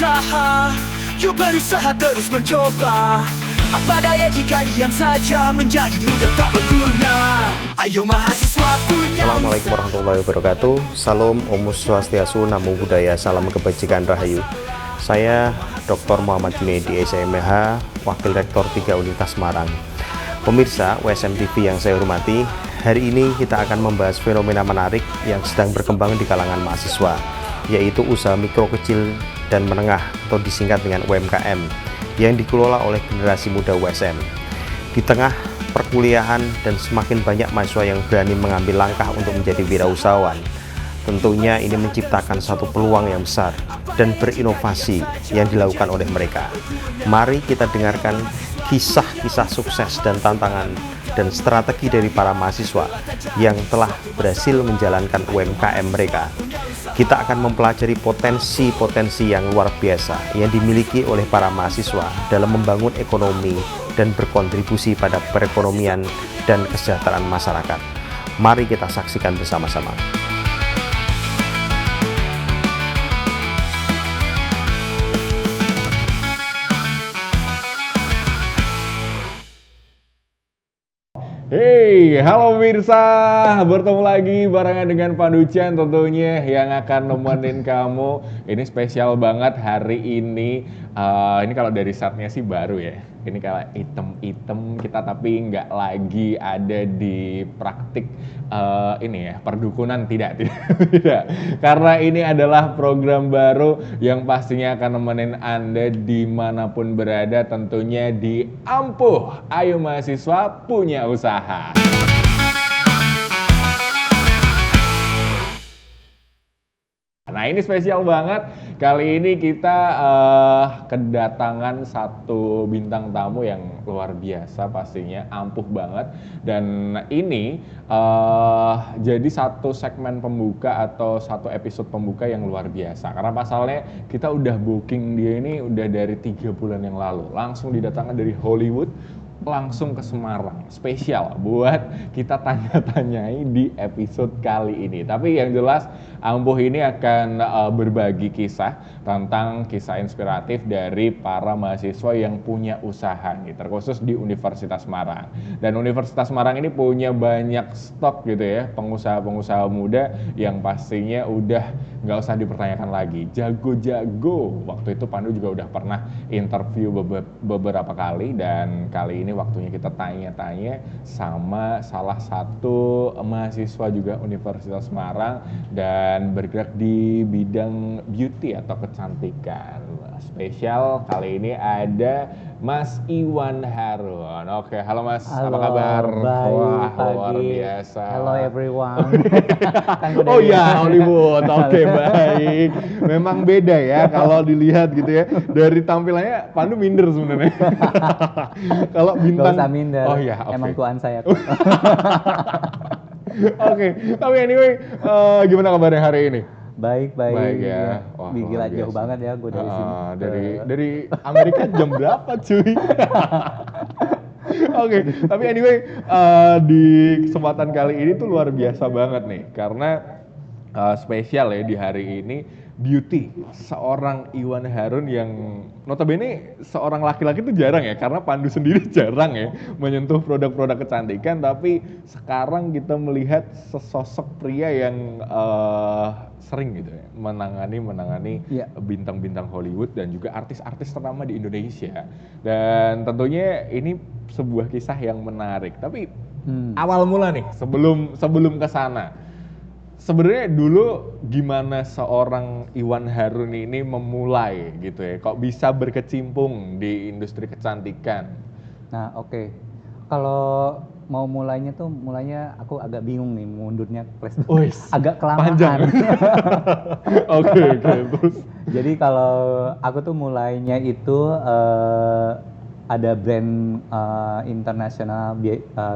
usaha, yuk berusaha terus mencoba. Apa daya jika diam saja menjadi mudah tak berguna. Ayo mahasiswa punya Assalamualaikum warahmatullahi wabarakatuh. Salam Om Swastiastu, Namo Buddhaya, salam kebajikan rahayu. Saya Dr. Muhammad Junaidi, SMH, Wakil Rektor 3 Universitas Semarang. Pemirsa WSM TV yang saya hormati, hari ini kita akan membahas fenomena menarik yang sedang berkembang di kalangan mahasiswa, yaitu usaha mikro, kecil, dan menengah atau disingkat dengan UMKM yang dikelola oleh generasi muda WSM. Di tengah perkuliahan dan semakin banyak mahasiswa yang berani mengambil langkah untuk menjadi wirausahawan, tentunya ini menciptakan satu peluang yang besar dan berinovasi yang dilakukan oleh mereka. Mari kita dengarkan kisah-kisah sukses dan tantangan dan strategi dari para mahasiswa yang telah berhasil menjalankan UMKM mereka. Kita akan mempelajari potensi-potensi yang luar biasa yang dimiliki oleh para mahasiswa dalam membangun ekonomi dan berkontribusi pada perekonomian dan kesejahteraan masyarakat. Mari kita saksikan bersama-sama. Hey, halo pemirsa, bertemu lagi barengan dengan Pandu Chan tentunya yang akan nemenin kamu. Ini spesial banget hari ini. Ini kalau dari setnya sih baru ya. Ini kayak item-item kita tapi nggak lagi ada di praktik ini ya perdukunan tidak. Karena ini adalah program baru yang pastinya akan nemenin Anda dimanapun berada, tentunya di Ampuh. Ayo mahasiswa punya usaha. Nah ini spesial banget, kali ini kita kedatangan satu bintang tamu yang luar biasa pastinya, ampuh banget. Dan ini jadi satu segmen pembuka atau satu episode pembuka yang luar biasa. Karena pasalnya kita udah booking dia ini udah dari 3 bulan yang lalu, langsung didatangkan dari Hollywood, langsung ke Semarang, spesial buat kita tanya-tanyai di episode kali ini. Tapi yang jelas Ampuh ini akan berbagi kisah tentang kisah inspiratif dari para mahasiswa yang punya usaha nih, terkhusus di Universitas Semarang. Dan Universitas Semarang ini punya banyak stok gitu ya, pengusaha-pengusaha muda yang pastinya udah nggak usah dipertanyakan lagi, jago-jago. Waktu itu Pandu juga udah pernah interview beberapa kali, dan kali ini waktunya kita tanya-tanya sama salah satu mahasiswa juga Universitas Semarang dan bergerak di bidang beauty atau kecantikan. Spesial kali ini ada Mas Iwan Harun. Oke, halo Mas, halo, apa kabar? Baik, Wah, pagi. luar biasa. Hello everyone. Oh ya, Hollywood. Oke, baik. Memang beda ya kalau dilihat gitu ya. Dari tampilannya Pandu minder sebenarnya. Kalau bintang. Gak usah minder. Oh ya, oke. Emang tuan saya. Oke, tapi anyway, gimana kabarnya hari ini? Baik ya. Wah, Gila luar jauh biasa. banget ya gue dari sini. Dari Amerika jam berapa cuy? Oke, tapi anyway, di kesempatan kali ini tuh luar biasa banget nih, karena spesial ya di hari ini, beauty seorang Iwan Harun yang notabene seorang laki-laki itu jarang ya, karena Pandu sendiri jarang ya menyentuh produk-produk kecantikan, tapi sekarang kita melihat sesosok pria yang sering gitu ya menangani Iya. bintang-bintang Hollywood dan juga artis-artis ternama di Indonesia. Dan tentunya ini sebuah kisah yang menarik. Tapi awal mula nih, sebelum ke sana, sebenarnya dulu gimana seorang Iwan Harun ini memulai gitu ya? Kok bisa berkecimpung di industri kecantikan? Nah oke. Kalau mau mulainya aku agak bingung nih mundurnya flashback. Agak kelamaan. Panjang. Oke, terus. Jadi kalau aku tuh mulainya itu ada brand internasional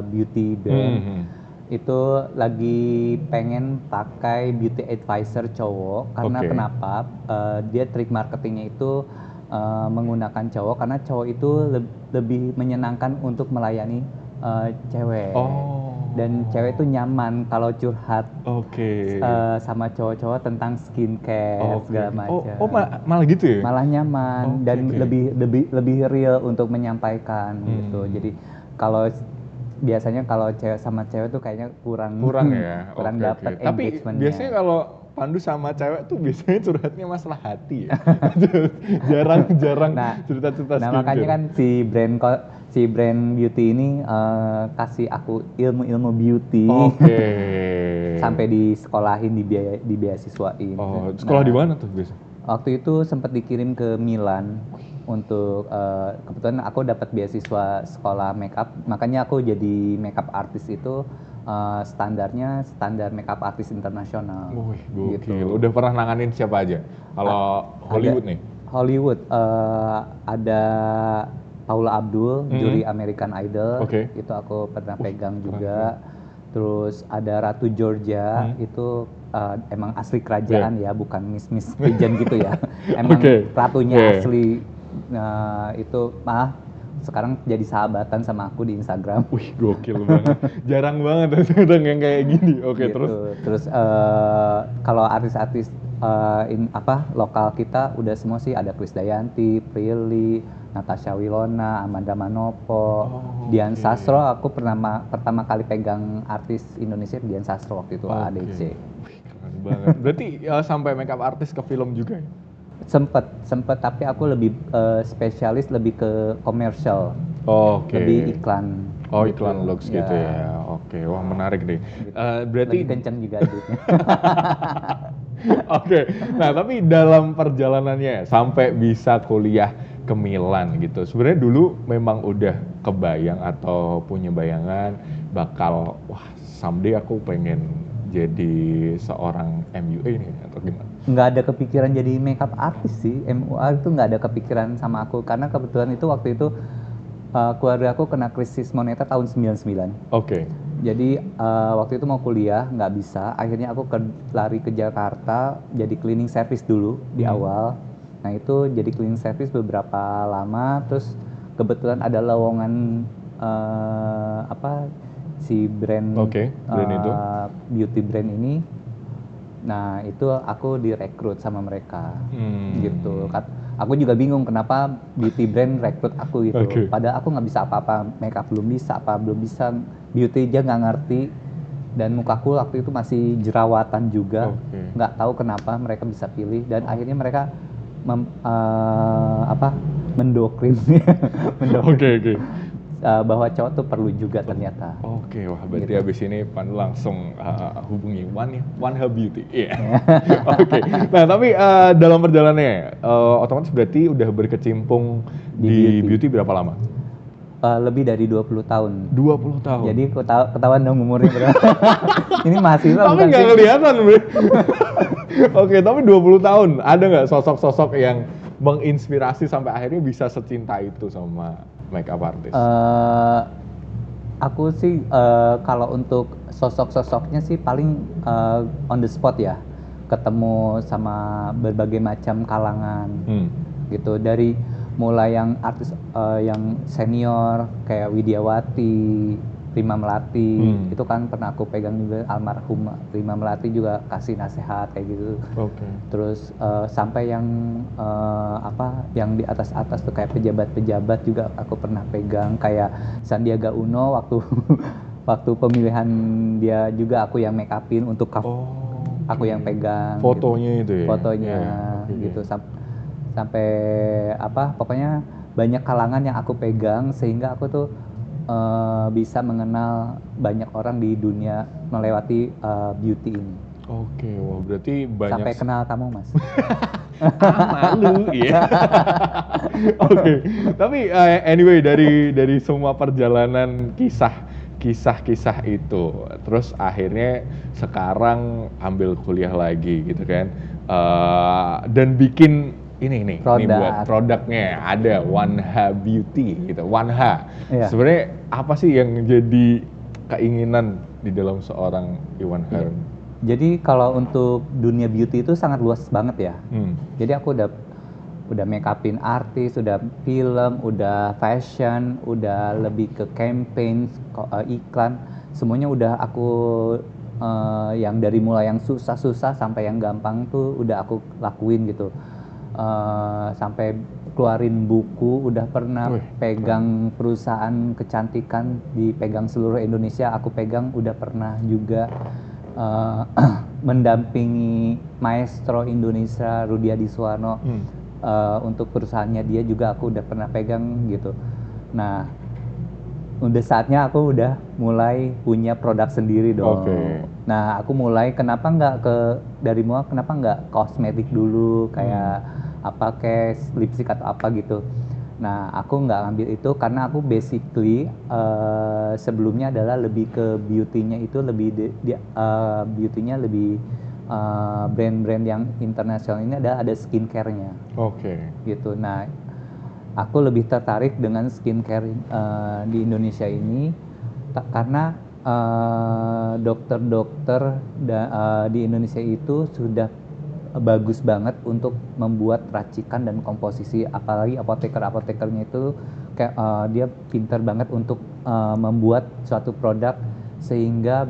beauty brand. Itu lagi pengen pakai beauty advisor cowok karena kenapa dia trik marketingnya itu menggunakan cowok karena cowok itu lebih menyenangkan untuk melayani cewek. Dan cewek tuh nyaman kalau curhat Oke. sama cowok-cowok tentang skincare Oke. segala macam. Malah gitu ya? Malah nyaman dan Oke. lebih real untuk menyampaikan gitu. Jadi kalau biasanya kalau cewek sama cewek tuh kayaknya kurang Ya. kurang Oke, dapat oke. Tapi engagementnya. biasanya kalau Pandu sama cewek tuh biasanya curhatnya masalah hati ya. Jarang Nah, cerita-cerita nah skincare. makanya kan si brand beauty ini kasih aku ilmu-ilmu beauty Oke. sampai disekolahin, dibeasiswain. Oh, sekolah Nah, di mana tuh biasa? waktu itu sempat dikirim ke Milan untuk kebetulan aku dapat beasiswa sekolah makeup, makanya aku jadi makeup artist itu standarnya standar makeup artist internasional. Wih, gokil. Gitu. Udah pernah nanganin siapa aja? Kalau Hollywood nih? Hollywood ada Paula Abdul, juri American Idol, Oke. itu aku pernah pegang juga. Terus ada Ratu Georgia, itu emang asli kerajaan ya, bukan Miss Pageant gitu ya. Emang ratunya asli. Nah, itu sekarang jadi sahabatan sama aku di Instagram. Wih, gokil banget. Jarang banget orang yang kayak gini. Oke, gitu. terus? Terus kalau artis-artis lokal kita udah semua sih, ada Krisdayanti, Prilly, Natasha Wilona, Amanda Manopo, Dian Sastro. Aku pertama kali pegang artis Indonesia Dian Sastro waktu itu ADC. Wih, keren banget. Berarti sampai makeup artis ke film juga ya? Sempet, tapi aku lebih spesialis lebih ke komersial, Oke. lebih iklan. Oh, gitu. iklan looks gitu ya. Oke, wah menarik deh. Berarti Lebih kenceng juga duitnya. Oke, nah tapi dalam perjalanannya sampai bisa kuliah ke Milan gitu, sebenarnya dulu memang udah kebayang atau punya bayangan bakal wah someday aku pengen jadi seorang MUA nih atau gimana? Nggak ada kepikiran jadi makeup artist sih, MUA itu nggak ada kepikiran sama aku, karena kebetulan itu waktu itu keluarga aku kena krisis moneter tahun 99. Oke. Jadi waktu itu mau kuliah nggak bisa, akhirnya aku lari ke Jakarta jadi cleaning service dulu di awal. Nah itu jadi cleaning service beberapa lama, terus kebetulan ada lowongan si brand, brand itu? beauty brand ini. Nah itu aku direkrut sama mereka gitu. Aku juga bingung kenapa beauty brand rekrut aku gitu. Padahal aku nggak bisa apa-apa, makeup belum bisa, beauty aja nggak ngerti. Dan mukaku waktu itu masih jerawatan juga, nggak tahu kenapa mereka bisa pilih. Dan akhirnya mereka mendoktrin bahwa cowok tuh perlu juga ternyata. Oke, wah berarti gitu. Habis ini Pandu langsung hubungi One Hub Beauty. Iya. Oke. Nah, tapi dalam perjalanannya otomatis berarti udah berkecimpung di beauty berapa lama? Lebih dari 20 tahun. 20 tahun? Jadi ketahuan dong umurnya berapa. Ini mahasiswa tapi nggak kelihatan, Bre. Oke, tapi 20 tahun. Ada nggak sosok-sosok yang menginspirasi sampai akhirnya bisa secinta itu sama makeup artist? Aku sih kalau untuk sosok-sosoknya sih paling on the spot ya, ketemu sama berbagai macam kalangan gitu, dari mulai yang artis yang senior kayak Widiawati, Prima Melati, itu kan pernah aku pegang juga, almarhum Prima Melati juga kasih nasihat kayak gitu. Terus sampai yang yang di atas tuh kayak pejabat-pejabat juga aku pernah pegang, kayak Sandiaga Uno waktu pemilihan dia juga aku yang make upin untuk aku yang pegang. Fotonya gitu. Itu ya. Fotonya gitu sampai pokoknya banyak kalangan yang aku pegang sehingga aku tuh bisa mengenal banyak orang di dunia melewati beauty ini. Oke, wah berarti banyak. Sampai kenal kamu, Mas. Malu, ya. Oke, tapi anyway dari semua perjalanan kisah itu, terus akhirnya sekarang ambil kuliah lagi gitu kan, dan bikin ini buat produknya ada One H Beauty gitu, One H. Iya. Sebenarnya apa sih yang jadi keinginan di dalam seorang Iwan Harun? Iya. Jadi kalau untuk dunia beauty itu sangat luas banget ya. Jadi aku udah make upin artis, udah film, udah fashion, udah lebih ke campaign, iklan. semuanya udah aku yang dari mulai yang susah-susah sampai yang gampang tuh udah aku lakuin gitu. Sampai keluarin buku, udah pernah pegang perusahaan kecantikan, dipegang seluruh Indonesia, aku pegang, udah pernah juga mendampingi maestro Indonesia Rudiadi Suwarno untuk perusahaannya dia juga aku udah pernah pegang gitu. Nah, udah saatnya aku udah mulai punya produk sendiri dong. Nah, aku mulai kenapa nggak kosmetik dulu kayak apa kayak lipstick atau apa gitu. Nah, aku nggak ngambil itu karena aku basically sebelumnya adalah lebih ke beauty-nya itu lebih beauty-nya lebih brand-brand yang internasional ini ada skincare-nya. Gitu. Nah, aku lebih tertarik dengan skincare di Indonesia ini karena dokter-dokter di Indonesia itu sudah bagus banget untuk membuat racikan dan komposisi, apalagi apoteker-apotekernya itu kayak dia pintar banget untuk membuat suatu produk sehingga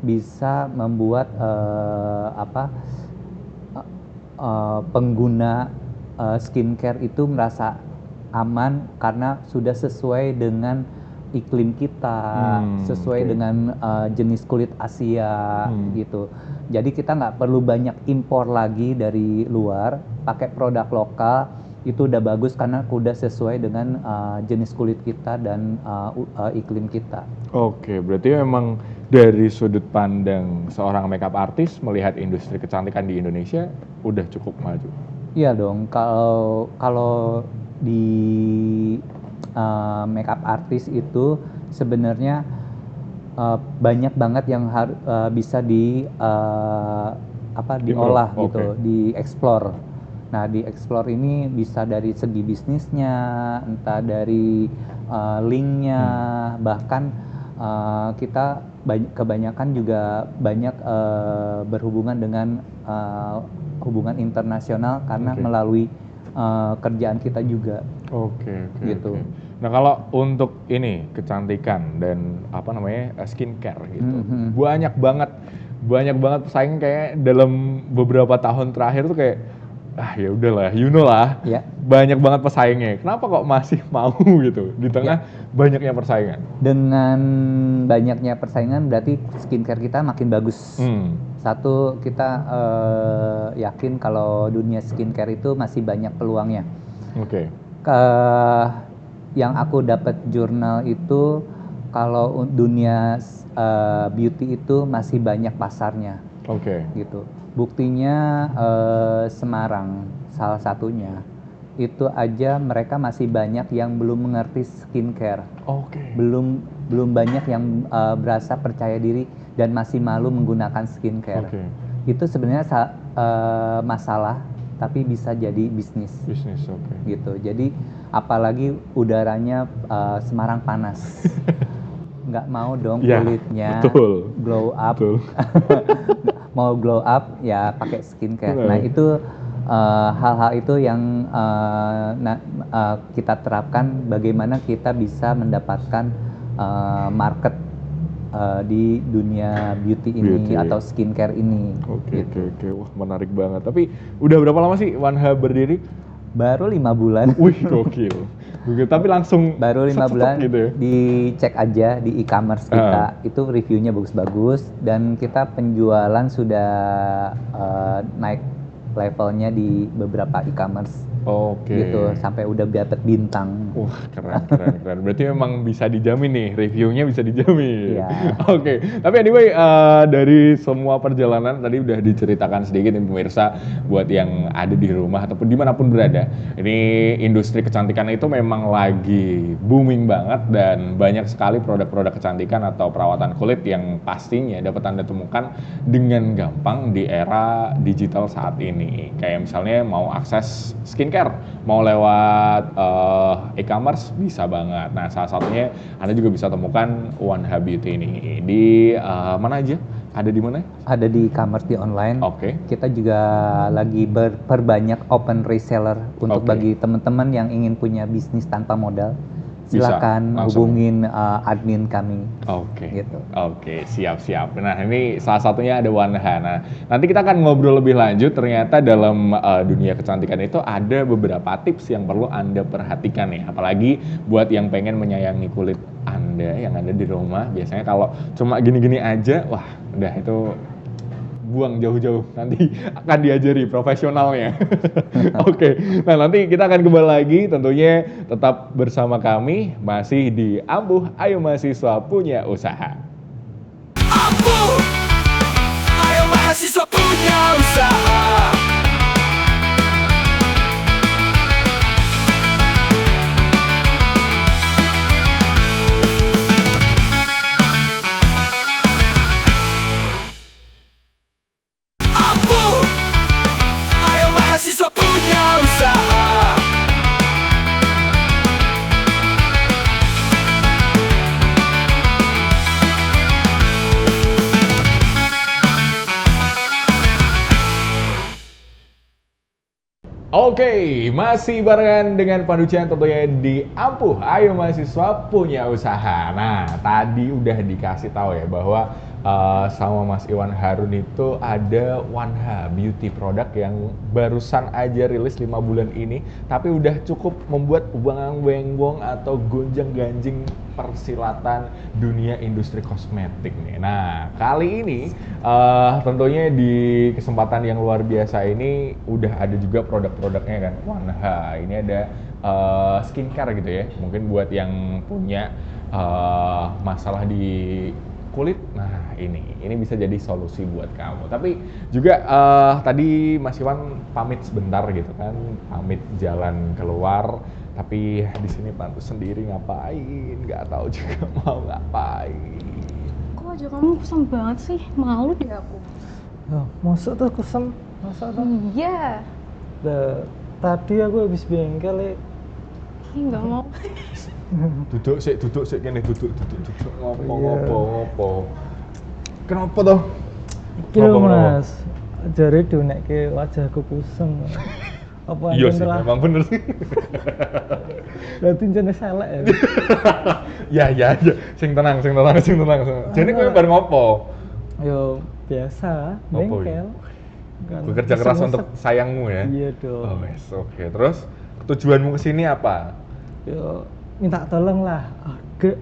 bisa membuat pengguna skincare itu merasa aman karena sudah sesuai dengan iklim kita, sesuai dengan jenis kulit Asia gitu. Jadi kita nggak perlu banyak impor lagi dari luar, pakai produk lokal itu udah bagus karena udah sesuai dengan jenis kulit kita dan iklim kita. Berarti memang dari sudut pandang seorang makeup artist melihat industri kecantikan di Indonesia udah cukup maju. Iya dong, kalau di makeup artist itu sebenarnya banyak banget yang bisa diolah gitu, dieksplor. Nah, dieksplor ini bisa dari segi bisnisnya, entah dari linknya, bahkan kita kebanyakan juga banyak berhubungan dengan hubungan internasional karena melalui kerjaan kita juga. Gitu. Nah, kalau untuk ini kecantikan dan skincare gitu, banyak banget pesaing kayak dalam beberapa tahun terakhir tuh kayak ya udahlah, lah, banyak banget pesaingnya. Kenapa kok masih mau gitu di tengah banyaknya persaingan? Dengan banyaknya persaingan berarti skincare kita makin bagus. Satu, kita yakin kalau dunia skincare itu masih banyak peluangnya. Yang aku dapat jurnal itu kalau dunia beauty itu masih banyak pasarnya. Gitu. Buktinya Semarang salah satunya. Itu aja mereka masih banyak yang belum mengerti skincare. Belum banyak yang berasa percaya diri dan masih malu menggunakan skincare. Itu sebenarnya masalah, tapi bisa jadi bisnis. Gitu. Jadi apalagi udaranya Semarang panas. Nggak mau dong kulitnya glow up. Mau glow up ya pakai skincare. Nah, itu hal-hal itu yang kita terapkan bagaimana kita bisa mendapatkan market di dunia beauty ini atau skincare ini. Wah, menarik banget. Tapi udah berapa lama sih Wanha berdiri? Baru 5 bulan. Wih, gokil. Tapi langsung baru 5 bulan gitu ya? Dicek aja di e-commerce kita, itu reviewnya bagus-bagus dan kita penjualan sudah naik levelnya di beberapa e-commerce. Gitu, sampai udah dapat bintang. Wah, keren. Berarti memang bisa dijamin nih, reviewnya bisa dijamin. Tapi anyway, dari semua perjalanan tadi udah diceritakan sedikit nih pemirsa, buat yang ada di rumah ataupun dimanapun berada. Ini industri kecantikan itu memang lagi booming banget dan banyak sekali produk-produk kecantikan atau perawatan kulit yang pastinya dapat Anda temukan dengan gampang di era digital saat ini. Kayak misalnya mau akses skincare, mau lewat e-commerce bisa banget. Nah, salah satunya Anda juga bisa temukan Wanha Beauty ini di mana aja? Ada di mana? Ada di e-commerce, di online. Kita juga lagi berperbanyak open reseller untuk bagi teman-teman yang ingin punya bisnis tanpa modal. silakan langsung. hubungin admin kami. Oke. Gitu. Oke, siap. Nah, ini salah satunya ada Wanha. Nah, nanti kita akan ngobrol lebih lanjut. Ternyata dalam dunia kecantikan itu ada beberapa tips yang perlu Anda perhatikan nih. Apalagi buat yang pengen menyayangi kulit Anda yang ada di rumah. Biasanya kalau cuma gini-gini aja, wah, udah itu buang jauh-jauh, nanti akan diajari profesionalnya. Oke, nah nanti kita akan kembali lagi tentunya tetap bersama kami masih di Ampuh Ayo Mahasiswa Punya Usaha. Ampuh, ayo mahasiswa punya usaha. Ampuh, ayo mahasiswa punya usaha. Oke, masih barengan dengan Pandu Chan tentunya di Ampuh Ayo Mahasiswa Punya Usaha. Nah, tadi udah dikasih tahu ya bahwa sama Mas Iwan Harun itu ada Wanha Beauty Product yang barusan aja rilis 5 bulan ini, tapi udah cukup membuat wengbong atau gonjang-ganjing persilatan dunia industri kosmetik nih. Nah, kali ini tentunya di kesempatan yang luar biasa ini udah ada juga produk-produknya kan. Wanha ini ada skincare gitu ya. Mungkin buat yang punya masalah di kulit, nah ini bisa jadi solusi buat kamu. Tapi juga tadi Mas Iwan pamit sebentar gitu kan, pamit jalan keluar. Tapi di sini Pandu sendiri ngapain? Nggak tahu juga mau ngapain. Kok aja kamu kusam banget sih? Malu deh aku. Oh, masuk tuh kusem, masa tuh. Iya. Tadi aku habis bengkel Ih, nggak mau. Duduk sih kene duduk Iya. ngopo. Kenapa toh? Iki lho Kenapa? Mas, jare donekke wajahku kusem. Apa Iya anjen sih, telah memang bener sih. berarti jenis elek ya. Ya. Sing tenang. Jadi kowe bar ngopo? Yo biasa, Apa bengkel. Kan Bekerja keras iseng-iseng. untuk sayangmu ya? Iya dong. Oh, yes, oke. Terus tujuanmu kesini apa? Yo minta tolong lah.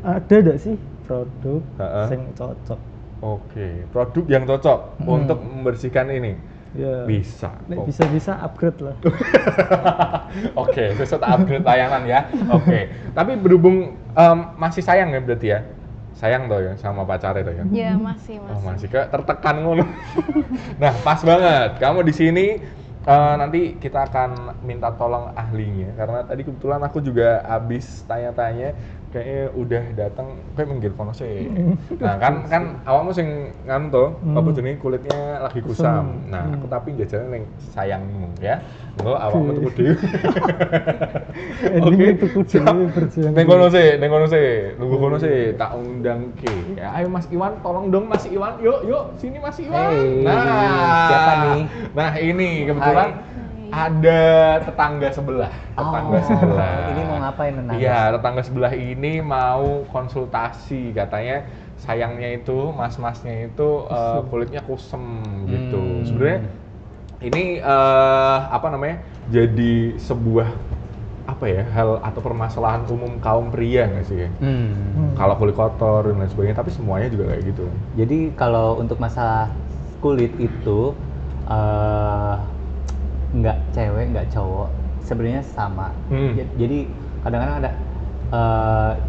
Ada enggak sih produk Ha-ha. sing cocok? Oke, produk yang cocok untuk membersihkan ini. Ya. Bisa. Nek bisa upgrade lah. Oke, besok tak upgrade layanan ya. Oke. Tapi berhubung masih sayang ya berarti ya? Sayang toh ya sama pacarnya toh ya? Ya masih. Oh, masih kayak tertekan ngono. Nah, pas banget. Kamu di sini nanti kita akan minta tolong ahlinya karena tadi kebetulan aku juga habis tanya-tanya kayaknya udah datang kayak minggir kono sih. Nah, kan awakmu sing nganu to, apa jenenge kulitnya lagi kusam. Nah, aku tapi jajaran ning sayangmu ya. Engko awakmu tuku dhewe. Endingnya tuku dhewe berjuang. Ning kono sih, nunggu kono sih tak undangke. Ya, ayo Mas Iwan, tolong dong Mas Iwan. Yuk, sini Mas Iwan. Hey, Nah, siapa nih? Nah, ini kebetulan ada tetangga sebelah. Tetangga sebelah. Ini mau ngapain tetangga? Iya, tetangga sebelah ini mau konsultasi. Katanya sayangnya itu, mas-masnya itu kulitnya kusem gitu. Sebenarnya ini apa namanya? Jadi sebuah apa ya hal atau permasalahan umum kaum pria nggak sih? Kalau kulit kotor dan lain sebagainya, tapi semuanya juga kayak gitu. Jadi kalau untuk masalah kulit itu nggak cewek nggak cowok sebenarnya sama. Jadi kadang-kadang ada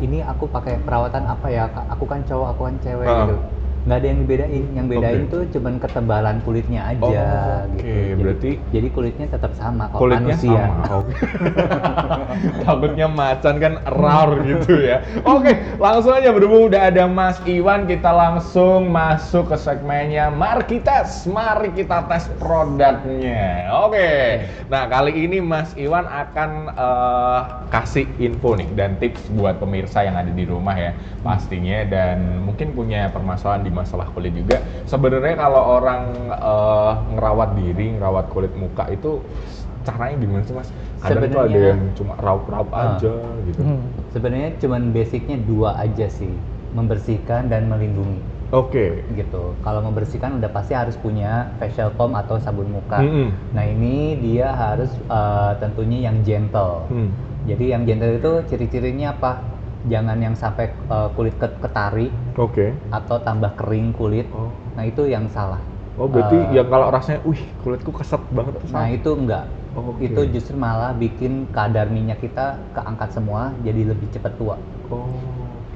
ini aku pakai perawatan apa ya, aku kan cowok aku kan cewek gitu, nggak ada yang dibedain. Yang bedain tuh cuman ketebalan kulitnya aja gitu. Berarti jadi kulitnya tetap sama kok, kulitnya manusia. sama. Takutnya macan kan rar gitu ya. Oke, langsung aja berhubung udah ada Mas Iwan, kita langsung masuk ke segmennya Mari kita tes produknya. Oke. Nah, kali ini Mas Iwan akan kasih info nih dan tips buat pemirsa yang ada di rumah ya pastinya, dan mungkin punya permasalahan di masalah kulit juga. Sebenarnya kalau orang ngerawat diri, ngerawat kulit muka itu caranya gimana sih Mas? Kadang tuh ada Sebenarnya- yang cuma raup-raup aja gitu. Sebenarnya cuman basicnya 2 aja sih, membersihkan dan melindungi Oke. gitu. Kalau membersihkan udah pasti harus punya facial foam atau sabun muka. Mm-mm. Nah ini dia harus tentunya yang gentle. Jadi yang gentle itu ciri-cirinya apa? Jangan yang sampai kulit ketarik Oke. atau tambah kering kulit. Oh. Nah itu yang salah. Oh berarti yang kalau rasanya, wih kulitku keset banget. Nah itu enggak. Oke. Itu justru malah bikin kadar minyak kita keangkat semua, jadi lebih cepat tua. Oh.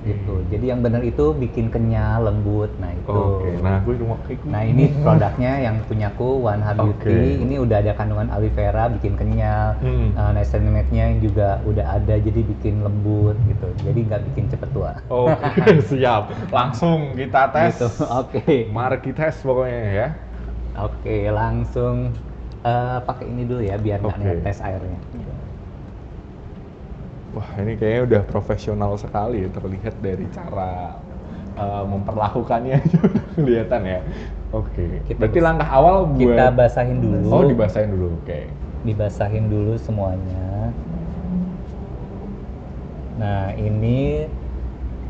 Gitu. Jadi yang benar itu bikin kenyal, lembut. Nah itu. Oke. Nah gue mau kayak Nah ini produknya yang punyaku One Heart Beauty. Oke. Ini udah ada kandungan aloe vera, bikin kenyal. Niacinamide-nya juga udah ada, jadi bikin lembut gitu. Jadi nggak bikin cepet tua. Oke, siap. Langsung kita tes. Gitu. Oke. Mari kita tes pokoknya ya. Oke, langsung pakai ini dulu ya biar nggak Oke. netes airnya. Wah ini kayaknya udah profesional sekali ya, terlihat dari cara memperlakukannya aja udah kelihatan ya. Oke. Berarti langkah awal buat Kita basahin dulu. Oh dibasahin dulu, oke. Dibasahin dulu semuanya. Nah ini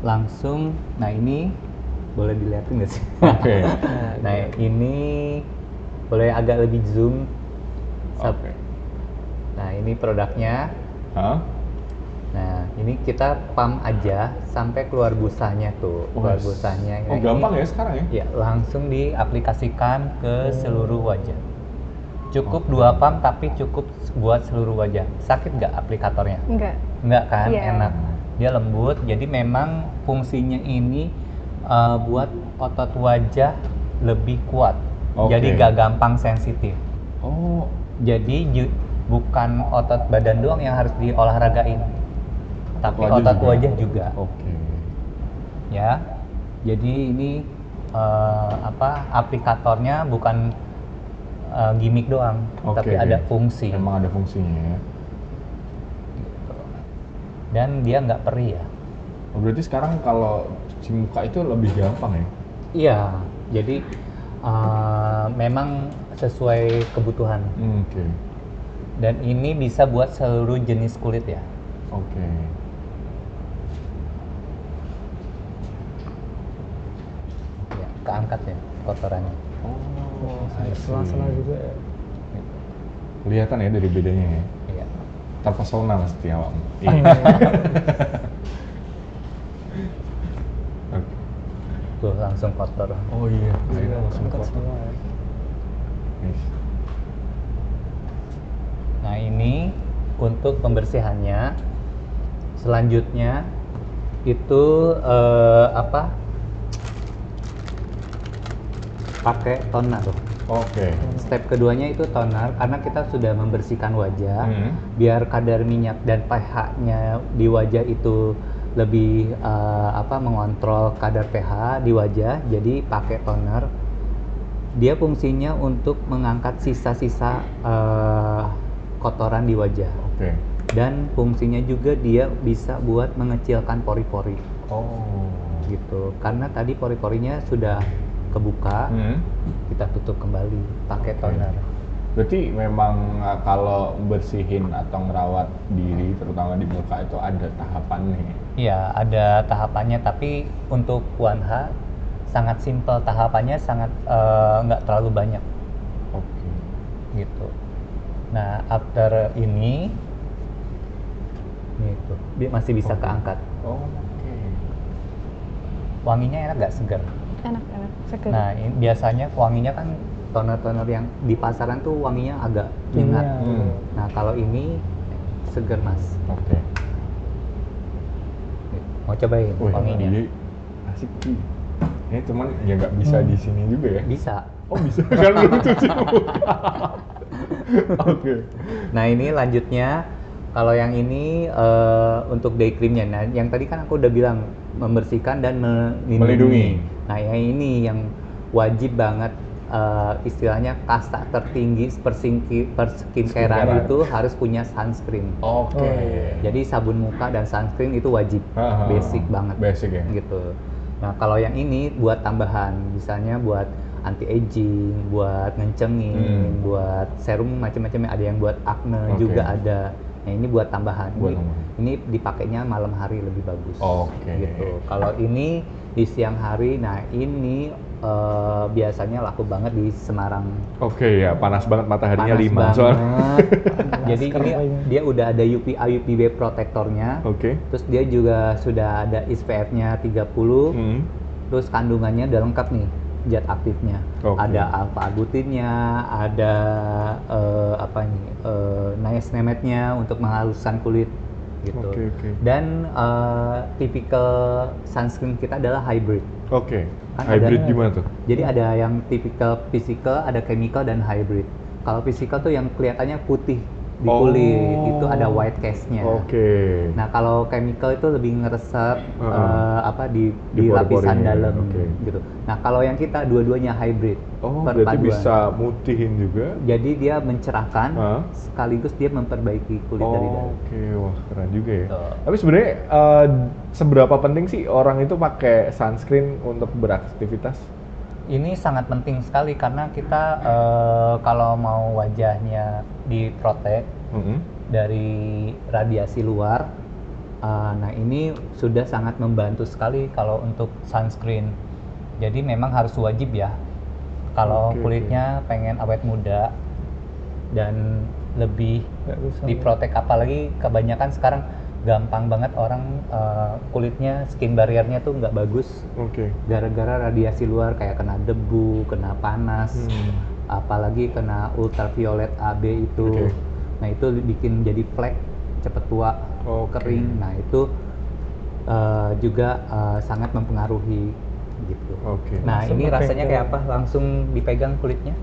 langsung, nah ini boleh dilihatin nggak sih? Oke. Nah ini boleh agak lebih zoom. Oke. Nah ini produknya. Hah? Nah ini kita pump aja sampai keluar busanya tuh, keluar Wes. busanya. Oh Nah, gampang ini- ya sekarang ya? Ya langsung diaplikasikan ke seluruh wajah. Cukup 2 pump tapi cukup buat seluruh wajah. Sakit nggak aplikatornya? Enggak. Enggak kan? Iya. Enak. Dia lembut. Jadi memang fungsinya ini buat otot wajah lebih kuat. Oke. Jadi gak gampang sensitif. Oh. Jadi bukan otot badan doang yang harus diolahragain, tapi wajah otot juga. wajah juga. Oke. Ya. Jadi ini aplikatornya bukan gimmick doang, Oke. tapi ada fungsi. Emang ada fungsinya ya. Dan dia nggak perih ya. Oh, berarti sekarang kalau cuci muka itu lebih gampang ya? Iya. Jadi memang sesuai kebutuhan. Oke. Dan ini bisa buat seluruh jenis kulit ya. Oke. Ya, keangkat ya kotorannya. Oh, I see. Sela-sela juga ya. Kelihatan ya dari bedanya ya. Iya. Terpesona pasti awak. Tuh langsung kotor. Oh iya, akhirnya langsung Angkat kotor. semua ya. Nice. Nah ini untuk pembersihannya. Selanjutnya itu pakai toner. Oke. Step keduanya itu toner karena kita sudah membersihkan wajah, Hmm. biar kadar minyak dan pH-nya di wajah itu lebih mengontrol kadar pH di wajah. Jadi pakai toner. Dia fungsinya untuk mengangkat sisa-sisa kotoran di wajah. Oke. Dan fungsinya juga dia bisa buat mengecilkan pori-pori Oh. gitu. Karena tadi pori-porinya sudah kebuka, kita tutup kembali pakai Oke. toner. Berarti memang kalau bersihin atau ngerawat diri, terutama di muka itu ada tahapannya. Iya, ada tahapannya, tapi untuk 1H sangat simpel tahapannya, sangat nggak terlalu banyak Oke. gitu. Nah, after ini gitu, dia masih bisa Oke. keangkat. Oh, oke. Wanginya enak nggak, segar? Enak seger. Nah, biasanya wanginya kan toner-toner yang di pasaran tuh wanginya agak nyengat. Kimia. Nah, kalau ini seger, Mas. Oke. Mau cobain Wih, wanginya? jadi asik sih. Ini cuman ya nggak bisa di sini juga ya? Bisa. Oh bisa, kan belum cuci muka. Oke. Nah, ini lanjutnya, kalau yang ini untuk day creamnya. Nah, yang tadi kan aku udah bilang membersihkan dan Melindungi. Nah, yang ini yang wajib banget, istilahnya kasta tertinggi per skincare itu harus punya sunscreen. Oke. Oh, iya. Jadi sabun muka dan sunscreen itu wajib, Ah, basic banget. Basic ya. Gitu. Nah, kalau yang ini buat tambahan, misalnya buat anti aging, buat ngencengin, buat serum macam-macam, ada yang buat acne juga ada. Nah, ini buat tambahan. Ini dipakainya malam hari lebih bagus. Gitu. Kalau ini di siang hari, nah ini biasanya laku banget di Semarang. Ya, panas banget mataharinya Panas 5 soalnya. Jadi ini dia udah ada UVB protektornya. Terus dia juga sudah ada SPF-nya 30. Terus kandungannya udah lengkap nih, zat aktifnya. Ada alpha-agutinnya, ada niacinamide-nya untuk menghaluskan kulit gitu. Dan tipikal sunscreen kita adalah hybrid. Kan Hybrid gimana tuh? Jadi ada yang tipikal physical, ada chemical dan hybrid. Kalau physical tuh yang kelihatannya putih di kulit, itu ada white cast-nya. Nah, kalau chemical itu lebih ngeresep di lapisan dalam gitu. Nah, kalau yang kita dua-duanya hybrid. Berarti bisa mutihin juga. Jadi dia mencerahkan sekaligus dia memperbaiki kulit dari dalam. Wah, keren juga ya. Tapi sebenarnya seberapa penting sih orang itu pakai sunscreen untuk beraktivitas? Ini sangat penting sekali karena kita kalau mau wajahnya diprotek dari radiasi luar, nah ini sudah sangat membantu sekali kalau untuk sunscreen. Jadi memang harus wajib ya. Kalau kulitnya pengen awet muda dan lebih diprotek, apalagi kebanyakan sekarang gampang banget orang kulitnya skin barriernya tuh nggak bagus gara-gara radiasi luar, kayak kena debu, kena panas, apalagi kena ultraviolet AB itu. Nah itu bikin jadi flek, cepet tua, kering. Nah itu juga sangat mempengaruhi gitu. Nah ini rasanya kayak apa? Langsung dipegang kulitnya?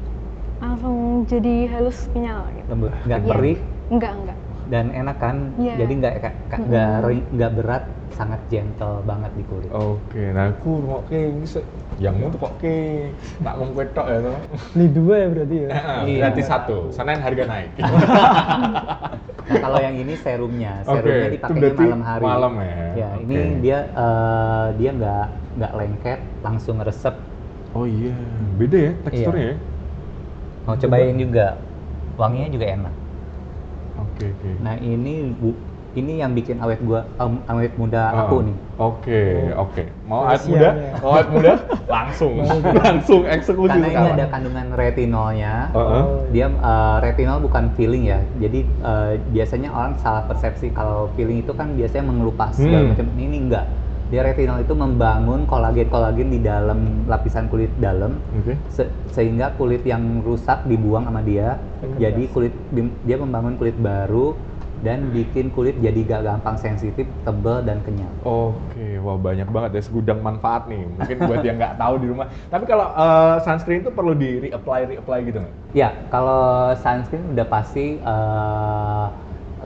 Langsung jadi halus kenyal gitu. Lembut, nggak perih? Enggak. Dan enak kan? Jadi nggak berat, sangat gentle banget di kulit. Nah aku mau yang mau tuh kok tak mau ketok ya tuh. Beli 2 ya berarti ya? Berarti 1, sana harga naik. Nah kalau yang ini serumnya dipakainya malam hari. Malam ya? Ya, ini dia nggak lengket, langsung resep. Beda ya teksturnya ya? Mau cobain juga, wanginya juga enak. Nah ini yang bikin awet muda aku nih. Mau awet muda langsung eksekusi. Karena ini ada kandungan retinolnya. Dia retinol bukan peeling ya. Jadi biasanya orang salah persepsi kalau peeling itu kan biasanya mengelupas segala macam. Ini enggak. Dia retinol itu membangun kolagen di dalam lapisan kulit dalam, sehingga kulit yang rusak dibuang sama dia. Jadi dia membangun kulit baru dan bikin kulit jadi gak gampang sensitif, tebal dan kenyal. Wah banyak banget ya, segudang manfaat nih. Mungkin buat yang nggak tahu di rumah. Tapi kalau sunscreen itu perlu di reapply gitu nggak? Ya, kalau sunscreen udah pasti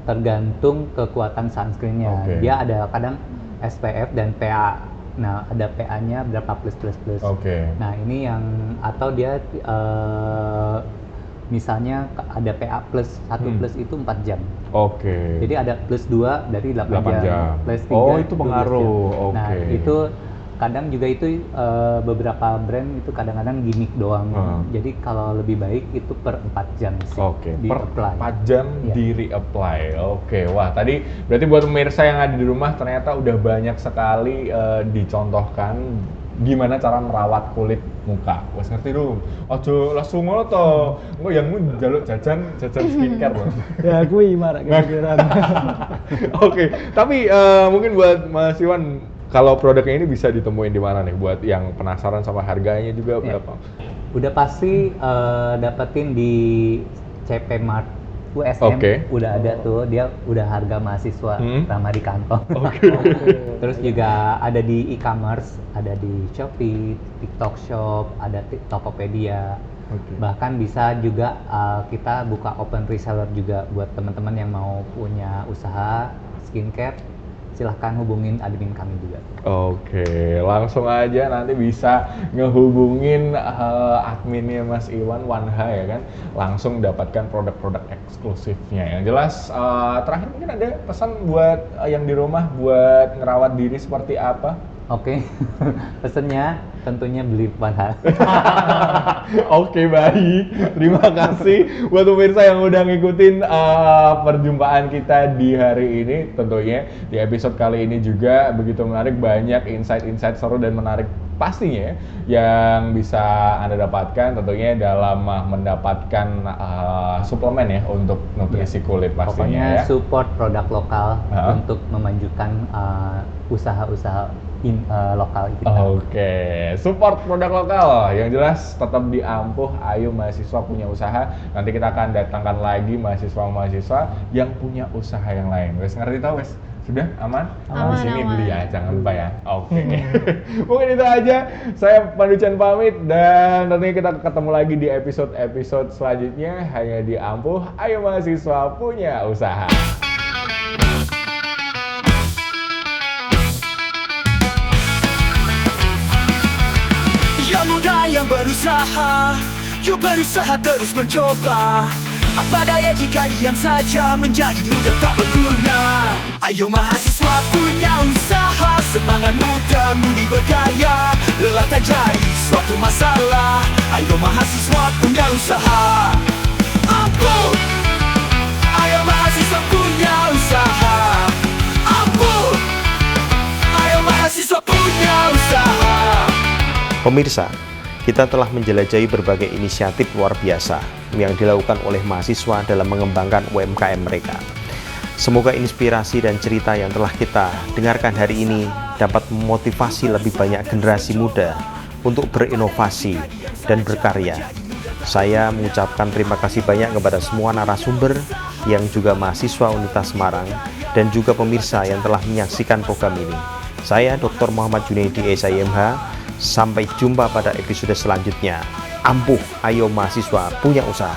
tergantung kekuatan sunscreennya. Dia ada kadang SPF dan PA. Nah, ada PA-nya berapa plus. Nah, ini yang atau dia misalnya ada PA plus 1 plus itu 4 jam. Jadi ada plus 2 dari 8 jam. Plus 3 itu pengaruh. Nah, itu kadang juga itu beberapa brand itu kadang-kadang gimmick doang. Jadi kalau lebih baik itu per 4 jam sih per 4 jam di reapply. Wah tadi berarti buat pemirsa yang ada di rumah ternyata udah banyak sekali dicontohkan gimana cara merawat kulit muka. Wes ngerti dong. Ojo langsung ngono to. Engko yang njaluk jajan skincare loh. Ya kuwi marak kepikiran. Tapi mungkin buat Mas Iwan, kalau produknya ini bisa ditemuin di mana nih buat yang penasaran sama harganya juga berapa? Udah pasti dapetin di CP Mart USM. Udah ada tuh, dia udah harga mahasiswa ramah di kantong. Terus juga ada di e-commerce, ada di Shopee, TikTok Shop, ada Tokopedia. Bahkan bisa juga kita buka open reseller juga buat teman-teman yang mau punya usaha skincare. Silahkan hubungin admin kami juga. Langsung aja nanti bisa ngehubungin adminnya Mas Iwan Wanha ya kan, langsung dapatkan produk-produk eksklusifnya. Yang jelas terakhir mungkin ada pesan buat yang di rumah buat ngerawat diri seperti apa? Oke, pesennya tentunya beli Vanha. Oke, baik. Terima kasih buat pemirsa yang udah ngikutin perjumpaan kita di hari ini. Tentunya di episode kali ini juga begitu menarik, banyak insight-insight seru dan menarik pastinya yang bisa Anda dapatkan tentunya dalam mendapatkan suplemen ya untuk nutrisi kulit pastinya. Pokoknya ya. support produk lokal untuk memajukan usaha-usaha lokal kita. Oke, support produk lokal. Yang jelas tetap di Ampuh, ayo mahasiswa punya usaha. Nanti kita akan datangkan lagi mahasiswa-mahasiswa yang punya usaha yang lain. Wes ngerti tau wes? Sudah aman? Aman, Di sini aman. beli ya, jangan lupa ya. Oke. Mungkin itu aja. Saya Panducan pamit dan tentunya kita ketemu lagi di episode-episode selanjutnya hanya di Ampuh, ayo mahasiswa punya usaha. Yang muda yang berusaha, yuk berusaha terus mencoba. Apa daya jika diam saja menjadi muda tak berguna. Ayo mahasiswa punya usaha, semangat muda mudi berkarya. Lelah tak jadi suatu masalah. Ayo mahasiswa punya usaha. Ampuh, ayo mahasiswa punya usaha. Ampuh, ayo mahasiswa punya usaha. Pemirsa, kita telah menjelajahi berbagai inisiatif luar biasa yang dilakukan oleh mahasiswa dalam mengembangkan UMKM mereka. Semoga inspirasi dan cerita yang telah kita dengarkan hari ini dapat memotivasi lebih banyak generasi muda untuk berinovasi dan berkarya. Saya mengucapkan terima kasih banyak kepada semua narasumber yang juga mahasiswa Universitas Semarang dan juga pemirsa yang telah menyaksikan program ini. Saya Dr. Muhammad Junaidi, SIMH. Sampai jumpa pada episode selanjutnya. Ampuh, ayo mahasiswa punya usaha.